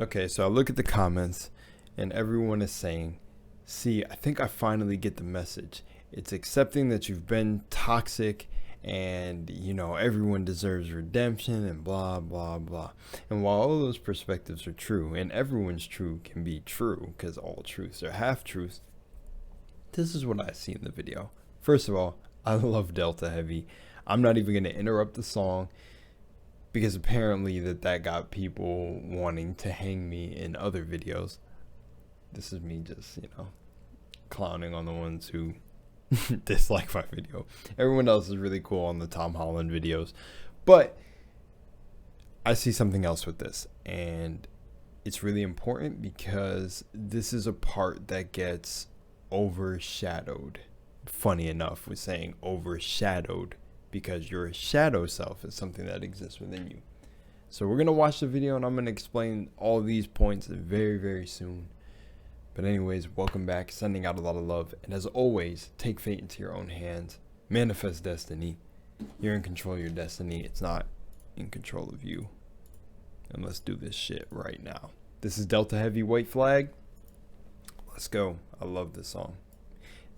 Okay, so I look at the comments and everyone is saying, see, I think I finally get the message. It's accepting that you've been toxic and, everyone deserves redemption and blah, blah, blah. And while all those perspectives are true, and everyone's truth can be true because all truths are half truths, this is what I see in the video. First of all, I love Delta Heavy. I'm not even going to interrupt the song because apparently that got people wanting to hang me in other videos. This is me just, clowning on the ones who dislike my video. Everyone else is really cool on the Tom Holland videos. But I see something else with this, and it's really important because this is a part that gets overshadowed. Funny enough, with saying overshadowed, because your shadow self is something that exists within you. So we're going to watch the video and I'm going to explain all these points very, very soon. But anyways, welcome back, sending out a lot of love. And as always, take fate into your own hands. Manifest destiny. You're in control of your destiny. It's not in control of you. And let's do this shit right now. This is Delta Heavy, White Flag. Let's go. I love this song.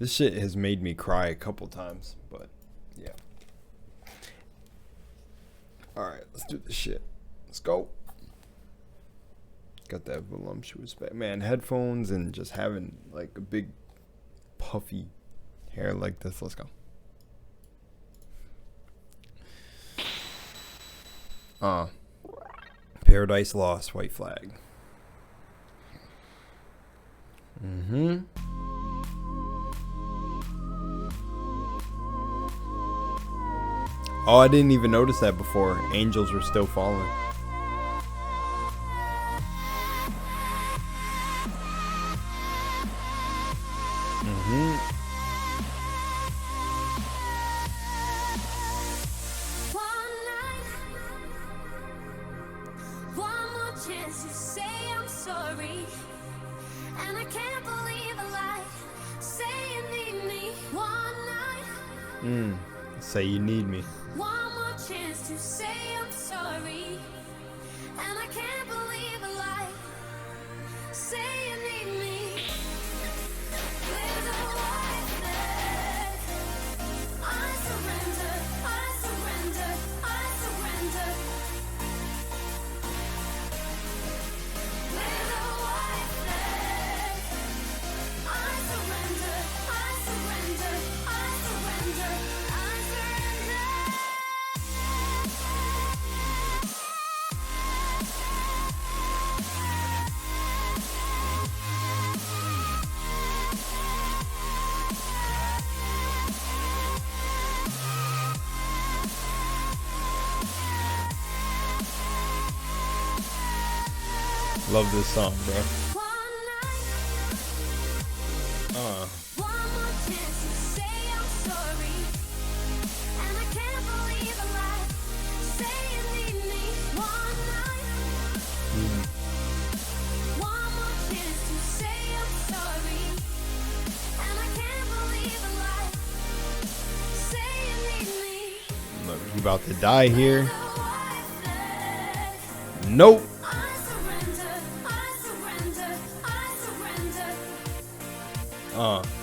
This shit has made me cry a couple times, but yeah. Alright, let's do this shit. Let's go. Got that voluptuous back. Man, headphones and just having like a big puffy hair like this. Let's go. Paradise Lost, White Flag. Oh, I didn't even notice that before. Angels were still falling. Say you need me. One more chance to say I'm sorry, and I can't believe a lie. Say you need me. There's a white flag. I surrender, I surrender, I surrender. There's a white flag. I surrender, I surrender, I surrender. Love this song, bro. One more chance to say I'm sorry, and I can't believe a lie. Say you need me. One night. One more chance to say I'm sorry, and I can't believe a lie. Say you need me. Look, you about to die here. Nope.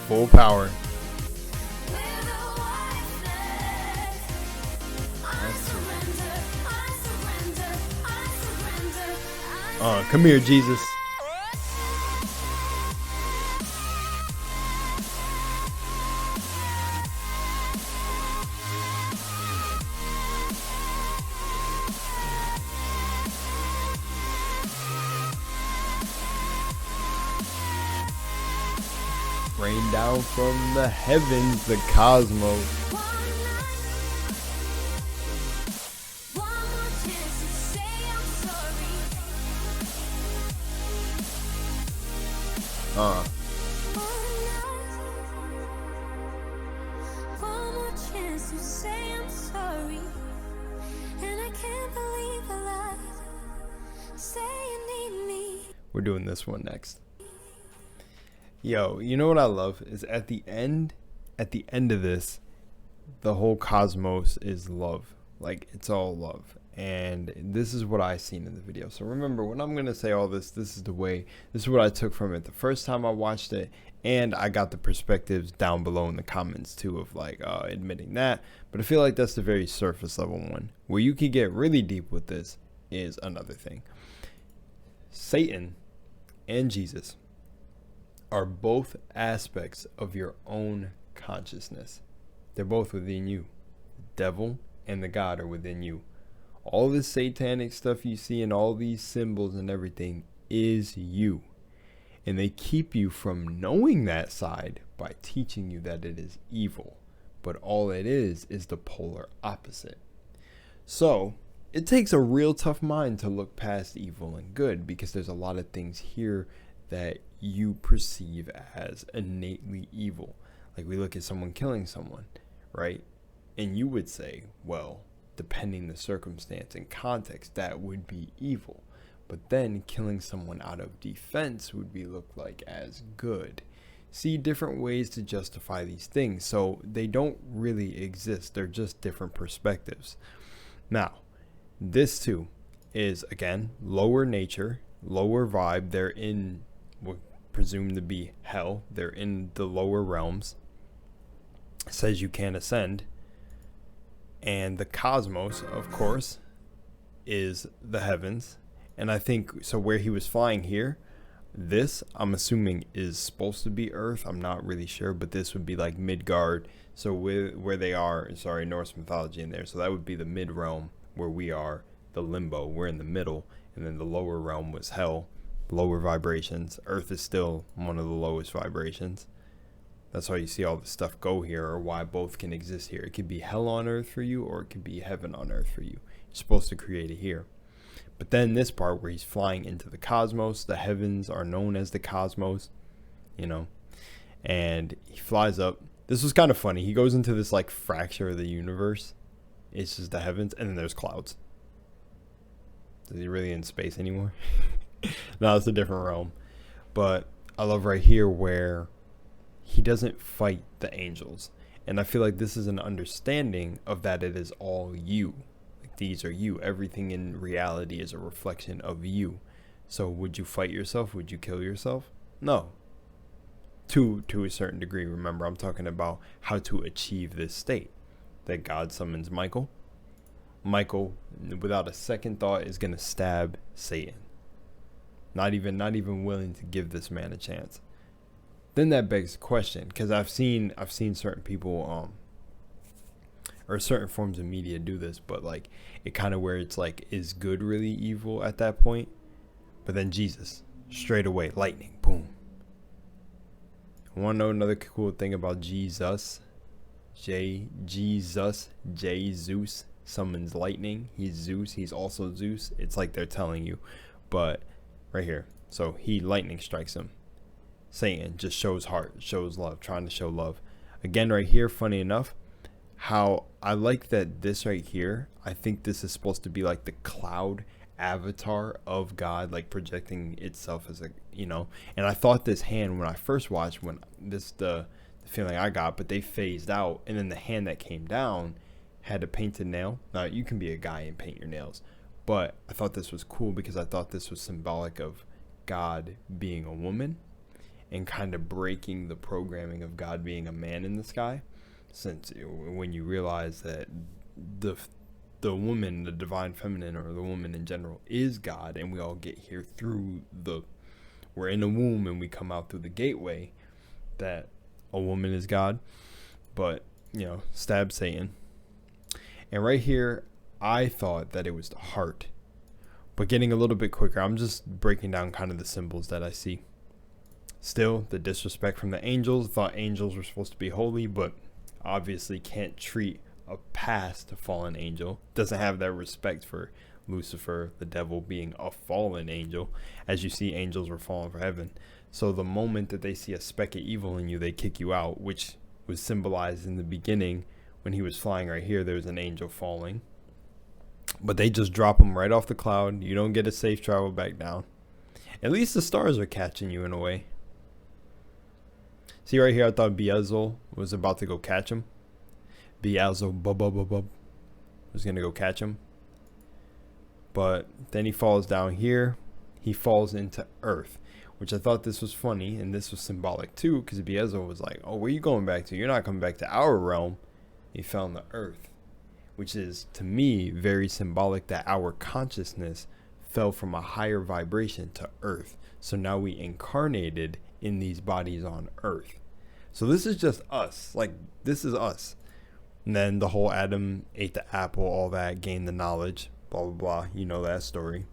Full power. Come here, Jesus. Rain down from the heavens, the cosmos. One more chance to say I'm sorry, and I can't believe I lied. Say you need me. We're doing this one next. Yo, you know what I love is at the end of this, the whole cosmos is love. Like, it's all love. And this is what I seen in the video. So remember, when I'm going to say all this, this is what I took from it the first time I watched it. And I got the perspectives down below in the comments too of like admitting that. But I feel like that's the very surface level one. Where you can get really deep with this is another thing. Satan and Jesus are both aspects of your own consciousness. They're both within you. The devil and the God are within you. All this satanic stuff you see and all these symbols and everything is you. And they keep you from knowing that side by teaching you that it is evil. But all it is the polar opposite. So it takes a real tough mind to look past evil and good, because there's a lot of things here that you perceive as innately evil. Like we look at someone killing someone, right? And you would say, well, depending the circumstance and context, that would be evil. But then killing someone out of defense would be looked like as good. See, different ways to justify these things. So they don't really exist. They're just different perspectives. Now, this too is, again, lower nature, lower vibe. They're in what presumed to be hell. They're in the lower realms. It says you can't ascend. And the cosmos, of course, is the heavens. And I think, so where he was flying here, this, I'm assuming, is supposed to be Earth. I'm not really sure, but this would be like Midgard. So where they are, sorry, Norse mythology in there. So that would be the mid realm where we are, the limbo. We're in the middle. And then the lower realm was hell, lower vibrations. Earth is still one of the lowest vibrations. That's why you see all this stuff go here, or why both can exist here. It could be hell on earth for you, or it could be heaven on earth for you. You're supposed to create it here. But then this part where he's flying into the cosmos, the heavens are known as the cosmos, and he flies up. This was kind of funny. He goes into this like fracture of the universe. It's just the heavens, and then there's clouds. Is he really in space anymore? No, it's a different realm. But I love right here where he doesn't fight the angels. And I feel like this is an understanding of that it is all you. Like these are you. Everything in reality is a reflection of you. So would you fight yourself? Would you kill yourself? No. To a certain degree. Remember, I'm talking about how to achieve this state. That God summons Michael. Michael, without a second thought, is going to stab Satan. Not even willing to give this man a chance. Then that begs the question, because I've seen certain people or certain forms of media do this, but like it kind of where it's like, is good really evil at that point? But then Jesus, straight away, lightning, boom. Want to know another cool thing about Jesus? Jesus summons lightning. He's Zeus. He's also Zeus. It's like they're telling you, but right here. So he lightning strikes him. Satan just shows heart, shows love, trying to show love. Again, right here, funny enough, how I like that this right here, I think this is supposed to be like the cloud avatar of God, like projecting itself as a, and I thought this hand when I first watched, when this, the feeling I got, but they phased out, and then the hand that came down had a painted nail. Now, you can be a guy and paint your nails, but I thought this was cool because I thought this was symbolic of God being a woman and kind of breaking the programming of God being a man in the sky, since when you realize that the woman, the divine feminine, or the woman in general, is God, and we all get here through we're in a womb and we come out through the gateway, that a woman is God. But stab Satan. And right here, I thought that it was the heart, but getting a little bit quicker, I'm just breaking down kind of the symbols that I see. Still, the disrespect from the angels. Thought angels were supposed to be holy, but obviously can't treat a past fallen angel. Doesn't have that respect for Lucifer, the devil, being a fallen angel. As you see, angels were fallen from heaven. So the moment that they see a speck of evil in you, they kick you out, which was symbolized in the beginning when he was flying right here. There was an angel falling. But they just drop him right off the cloud. You don't get a safe travel back down. At least the stars are catching you in a way. See right here, I thought Beelzebub was about to go catch him. Beelzebub was going to go catch him. But then he falls down here. He falls into earth, which I thought this was funny, and this was symbolic too, because Beelzebub was like, oh, where are you going back to? You're not coming back to our realm. He fell in the earth, which is, to me, very symbolic that our consciousness fell from a higher vibration to earth. So now we incarnated in these bodies on earth. So this is just us. Like, this is us. And then the whole Adam ate the apple, all that, gained the knowledge, blah, blah, blah. You know that story.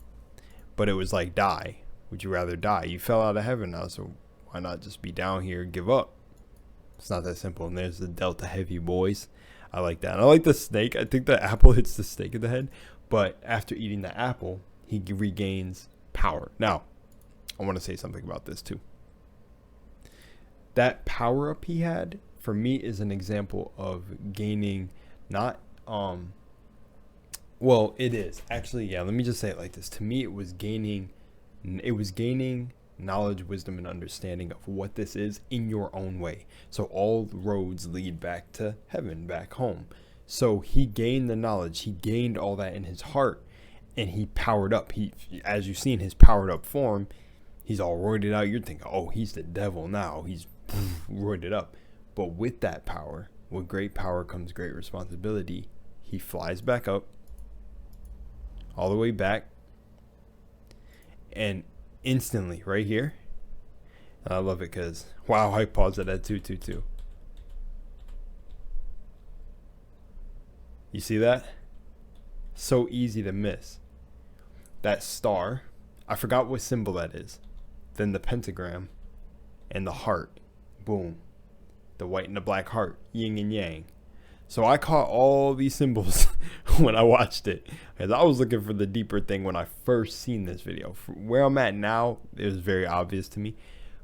But it was like, die. Would you rather die? You fell out of heaven now, so why not just be down here and give up? It's not that simple. And there's the Delta Heavy boys. I like that. And I like the snake. I think the apple hits the snake in the head. But after eating the apple, he regains power. Now, I want to say something about this too. That power up he had, for me, is an example of gaining not well, it is actually, yeah, let me just say it like this. To me, it was gaining knowledge, wisdom, and understanding of what this is in your own way. So all roads lead back to heaven, back home. So he gained the knowledge, he gained all that in his heart, and he powered up. He, as you see in his powered up form, he's all roided out. You're thinking, oh, he's the devil now. He's roided up. But with that power, with great power comes great responsibility. He flies back up, all the way back, and instantly right here, and I love it because, wow, I paused it at 222. You see that? So easy to miss. That star, I forgot what symbol that is. Then the pentagram and the heart. Boom. The white and the black heart, yin and yang. So I caught all these symbols when I watched it, because I was looking for the deeper thing when I first seen this video. From where I'm at now, it was very obvious to me.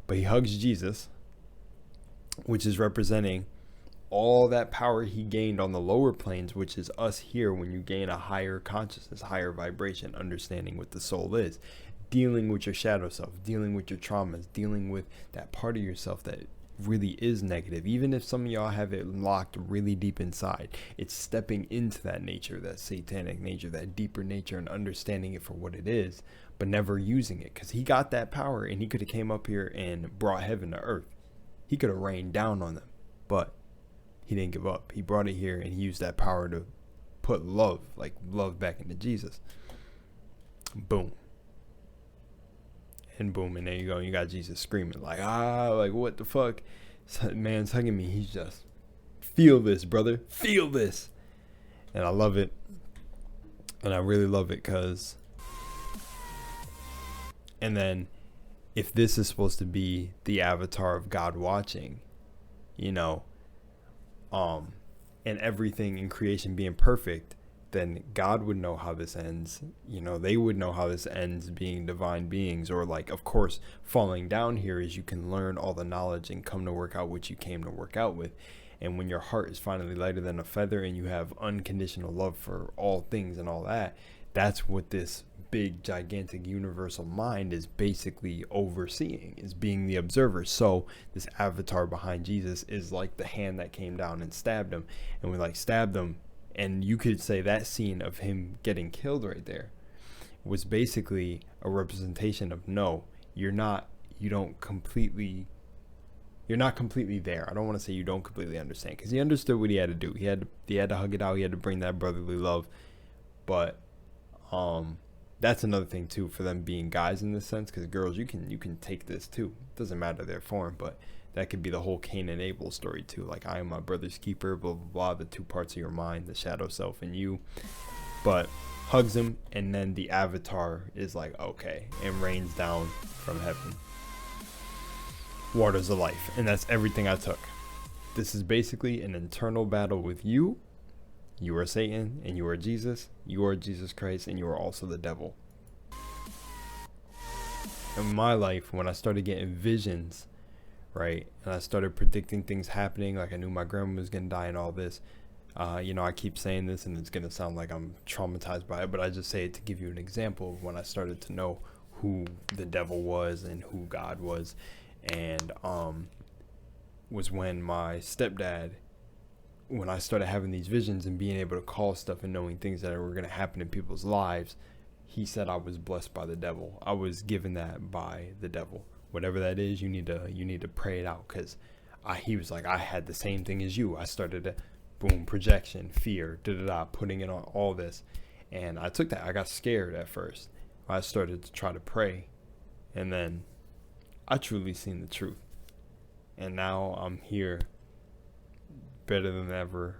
But he hugs Jesus, which is representing all that power he gained on the lower planes, which is us here when you gain a higher consciousness, higher vibration, understanding what the soul is, dealing with your shadow self, dealing with your traumas, dealing with that part of yourself that really is negative. Even if some of y'all have it locked really deep inside, it's stepping into that nature, that satanic nature, that deeper nature, and understanding it for what it is, but never using it, because he got that power and he could have came up here and brought heaven to earth. He could have rained down on them, but he didn't give up. He brought it here and he used that power to put love, like love, back into Jesus. Boom. And boom, and there you go. You got Jesus screaming like, like what the fuck? Man's hugging me. He's just, feel this, brother. Feel this. And I love it. And I really love it because, and then if this is supposed to be the avatar of God watching, you know, and everything in creation being perfect, then God would know how this ends. You know, they would know how this ends, being divine beings. Or like, of course, falling down here is you can learn all the knowledge and come to work out what you came to work out with. And when your heart is finally lighter than a feather and you have unconditional love for all things and all that, that's what this big, gigantic, universal mind is basically overseeing, is being the observer. So this avatar behind Jesus is like the hand that came down and stabbed him. And we like stabbed him. And you could say that scene of him getting killed right there was basically a representation of, no, you're not completely there. I don't want to say you don't completely understand, because he understood what he had to do. He had to hug it out. He had to bring that brotherly love. But that's another thing too, for them being guys in this sense, because girls, you can take this too. It doesn't matter their form, but that could be the whole Cain and Abel story too. Like, I am my brother's keeper, blah, blah, blah. The two parts of your mind, the shadow self and you. But hugs him, and then the avatar is like, okay, and rains down from heaven. Waters of life. And that's everything I took. This is basically an internal battle with you. You are Satan, and you are Jesus. You are Jesus Christ, and you are also the devil. In my life, when I started getting visions, right, and I started predicting things happening, like I knew my grandma was gonna die and all this, you know, I keep saying this and it's gonna sound like I'm traumatized by it, but I just say it to give you an example of when I started to know who the devil was and who God was. And was when my stepdad, when I started having these visions and being able to call stuff and knowing things that were going to happen in people's lives, he said I was blessed by the devil. I was given that by the devil. Whatever that is, you need to pray it out, because he was like, I had the same thing as you. I started to, boom, projection, fear, putting it on all this. And I took that. I got scared at first. I started to try to pray. And then I truly seen the truth. And now I'm here, better than ever,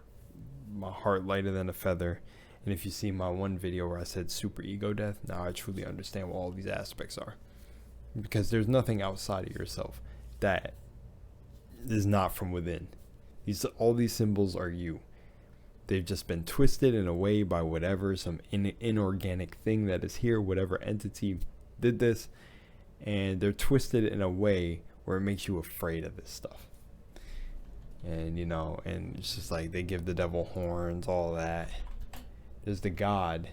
my heart lighter than a feather. And if you see my one video where I said super ego death, now I truly understand what all these aspects are. Because there's nothing outside of yourself that is not from within. All these symbols are you. They've just been twisted in a way by whatever, some inorganic thing that is here, whatever entity did this. And they're twisted in a way where it makes you afraid of this stuff. And, and it's just like they give the devil horns, all that. There's the God.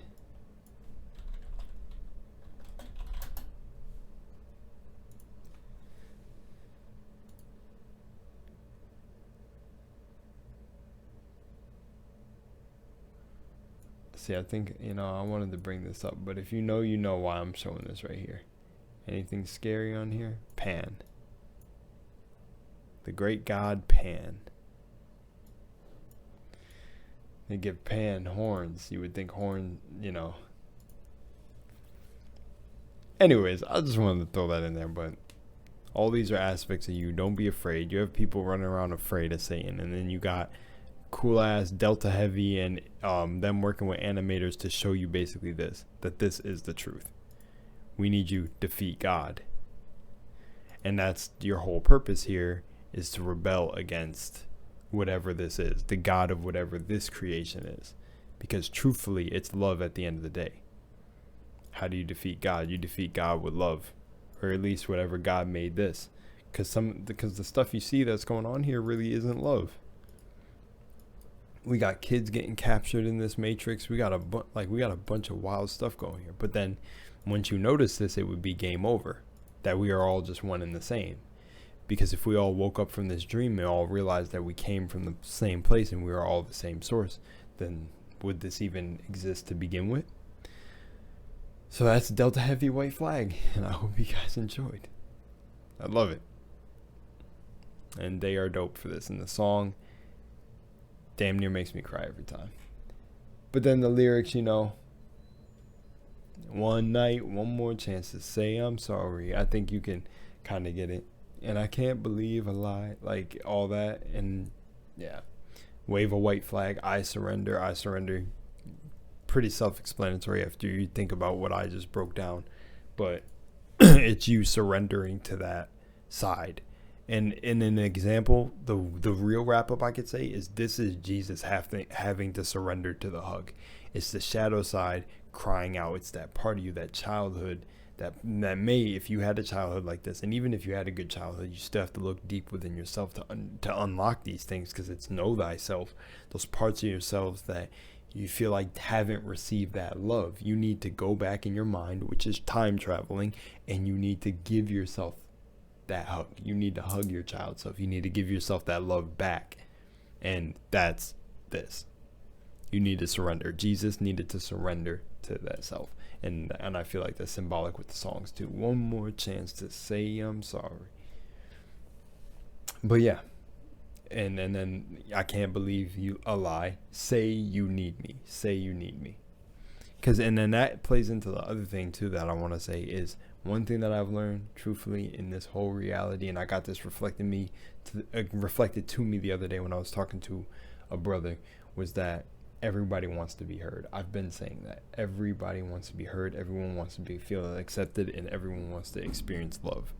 See, I think, I wanted to bring this up, but if you know why I'm showing this right here. Anything scary on here? Pan. The great god Pan. They give Pan horns. You would think horn, Anyways, I just wanted to throw that in there, but all these are aspects of you. Don't be afraid. You have people running around afraid of Satan, and then you got cool ass Delta Heavy and them working with animators to show you basically that this is the truth. We need you to defeat God. And that's your whole purpose here, is to rebel against whatever this is, the God of whatever this creation is. Because truthfully, it's love at the end of the day. How do you defeat God? You defeat God with love, or at least whatever God made this. Because the stuff you see that's going on here really isn't love. We got kids getting captured in this matrix. We got a bunch of wild stuff going here. But then once you notice this, it would be game over. That we are all just one and the same. Because if we all woke up from this dream and all realized that we came from the same place and we are all the same source, then would this even exist to begin with? So that's Delta Heavy White Flag, and I hope you guys enjoyed. I love it. And they are dope for this. And the song damn near makes me cry every time. But then the lyrics, one night, one more chance to say I'm sorry. I think you can kind of get it. And I can't believe a lie, like all that. And yeah, wave a white flag. I surrender. I surrender. Pretty self-explanatory after you think about what I just broke down. But it's you surrendering to that side. And in an example, the real wrap-up I could say is this is Jesus having to surrender to the hug. It's the shadow side crying out. It's that part of you, that childhood, that may, if you had a childhood like this, and even if you had a good childhood, you still have to look deep within yourself to unlock these things, because it's know thyself. Those parts of yourselves that you feel like haven't received that love. You need to go back in your mind, which is time traveling, and you need to give yourself that hug. You need to hug your child self. You need to give yourself that love back. And that's this. You need to surrender. Jesus needed to surrender to that self. And I feel like that's symbolic with the songs too. One more chance to say I'm sorry. But yeah. And then I can't believe you a lie. Say you need me. Say you need me. And then that plays into the other thing too that I want to say is one thing that I've learned truthfully in this whole reality, and I got this reflected to me the other day when I was talking to a brother, was that everybody wants to be heard. I've been saying that everybody wants to be heard, everyone wants to feel accepted, and everyone wants to experience love.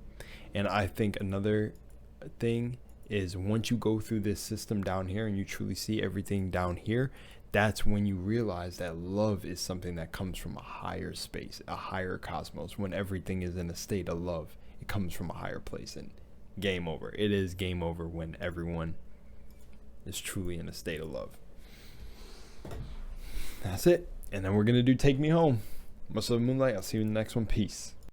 And I think another thing is once you go through this system down here and you truly see everything down here, that's when you realize that love is something that comes from a higher space, a higher cosmos. When everything is in a state of love, it comes from a higher place, and game over. It is game over when everyone is truly in a state of love. That's it. And then we're going to do Take Me Home. Much love, Moonlight. I'll see you in the next one. Peace.